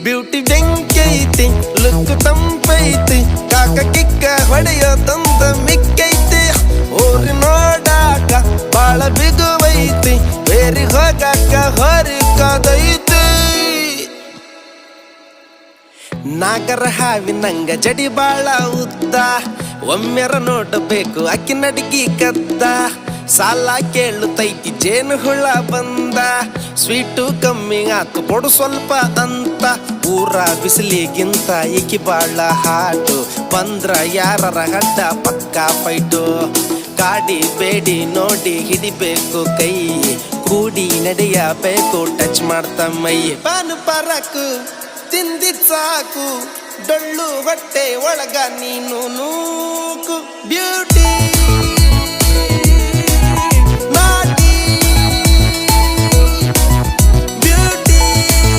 beauty ಬೆಂಕೈತಿ look ತಂಪೈತಿ ಕಾಕ ಕಿಕ್ಕ ಹೊಡೆಯೋ ತಂದ ಮಿಕ್ಕೈತಿ ಊರಿ ನೋಡಾಕ ಬಾಳ ಬಿಗುವೈತಿ ಬೇರಿ ಹೋಗಾಕ ಹೊರಿ ಕಾದೈತಿ ನಾಗರ ಹಾವಿನಂಗ ಜಡಿ ಬಾಳ ಉದ್ದ ಒಮ್ಮೆರ ನೋಡಬೇಕು ಅಕ್ಕಿ ನಡಿಗಿ ಕದ್ದ ಸಾಲ ಕೇಳುತ್ತೈತಿ ಜೇನು ಹುಳ ಬಂದ ಸ್ವೀಟು ಕಮ್ಮಿ ಆತು ಕೊಡು ಸ್ವಲ್ಪ ಅಂತ ಊರ ಬಿಸಿಲಿಗಿಂತ ಏಕಿ ಬಾಳ ಹಾಟು ಬಂದ್ರ ಯಾರರ ಹಡ್ಡ ಪಕ್ಕ ಫೈಟು ಕಾಡಿ ಬೇಡಿ ನೋಡಿ ಹಿಡಿಬೇಕು ಕೈ ಕೂಡಿ ನಡೆಯಬೇಕು ಟಚ್ ಮಾಡ್ತ ಮೈ ಪಾನು ಪರಕು ತಿಂದಿದ್ ಸಾಕು ಡೊಳ್ಳು ಹೊಟ್ಟೆ ಒಳಗ ನೀನು ನೂಕು ಬ್ಯೂಟಿ